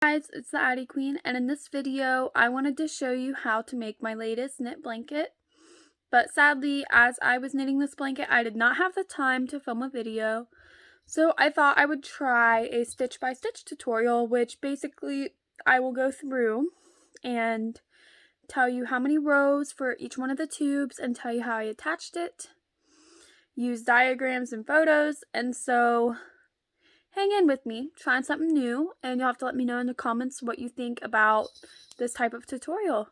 Guys, it's the Addi Queen, and in this video I wanted to show you how to make my latest knit blanket. But sadly, as I was knitting this blanket, I did not have the time to film a video, so I thought I would try a stitch by stitch tutorial, which basically I will go through and tell you how many rows for each one of the tubes and tell you how I attached it, use diagrams and photos, and so hang in with me, trying something new, and you'll have to let me know in the comments what you think about this type of tutorial.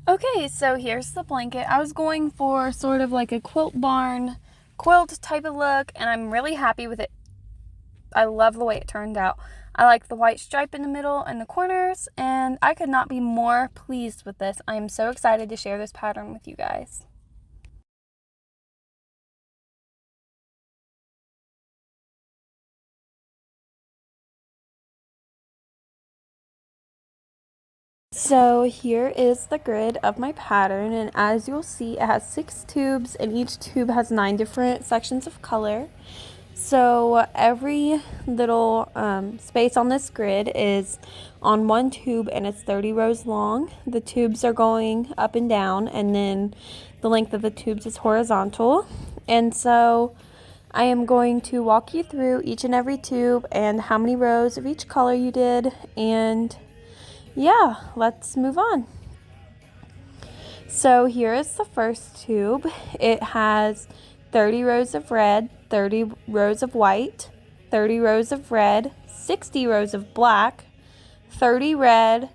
Okay, so here's the blanket. I was going for sort of like a quilt barn quilt type of look, and I'm really happy with it. I love the way it turned out. I like the white stripe in the middle and the corners, and I could not be more pleased with this. I am so excited to share this pattern with you guys. So here is the grid of my pattern, and as you'll see, it has 6 tubes and each tube has 9 different sections of color. So every little space on this grid is on one tube and it's 30 rows long. The tubes are going up and down, and then the length of the tubes is horizontal. And so I am going to walk you through each and every tube and how many rows of each color you did, and yeah, let's move on. So here is the first tube. It has 30 rows of red, 30 rows of white, 30 rows of red, 60 rows of black, 30 red,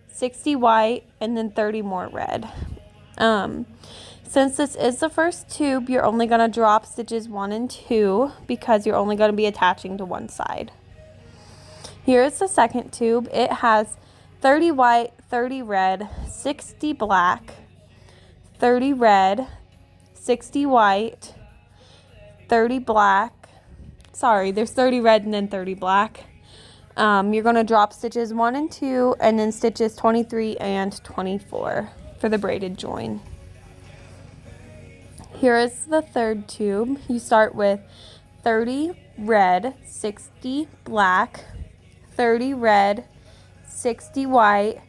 60 white, and then 30 more red. Since this is the first tube, you're only going to drop stitches 1 and 2 because you're only going to be attaching to one side. Here is the second tube. It has 30 white, 30 red, 60 black, 30 red, 60 white, 30 black. Sorry, there's 30 red and then 30 black. You're going to drop stitches 1 and 2 and then stitches 23 and 24 for the braided join. Here is the third tube. You start with 30 red, 60 black, 30 red, 60 white,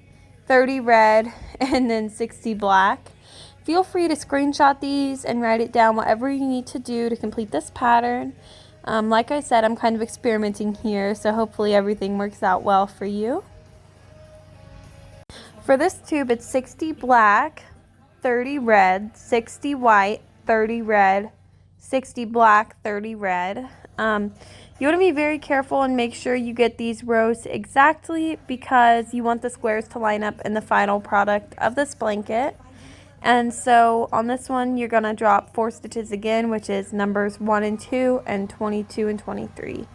30 red, and then 60 black. Feel free to screenshot these and write it down, whatever you need to do to complete this pattern. Like I said, I'm kind of experimenting here, so hopefully everything works out well for you. For this tube, it's 60 black, 30 red, 60 white, 30 red, 60 black, 30 red. You want to be very careful and make sure you get these rows exactly because you want the squares to line up in the final product of this blanket. And so on this one, you're going to drop 4 stitches again, which is numbers 1 and 2 and 22 and 23.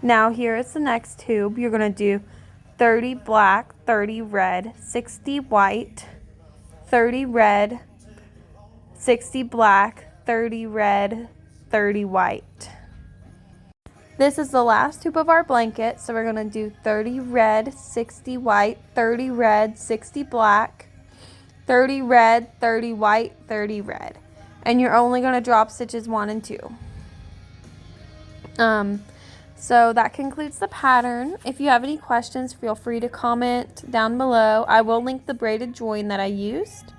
Now here is the next tube. You're going to do 30 black, 30 red, 60 white, 30 red, 60 black, 30 red, 30 white. This is the last tube of our blanket, so we're going to do 30 red, 60 white, 30 red, 60 black, 30 red, 30 white, 30 red. And you're only going to drop stitches 1 and 2. So that concludes the pattern. If you have any questions, feel free to comment down below. I will link the braided join that I used.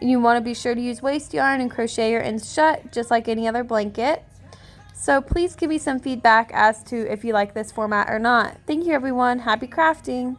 You want to be sure to use waste yarn and crochet your ends shut, just like any other blanket. So please give me some feedback as to if you like this format or not. Thank you, everyone. Happy crafting!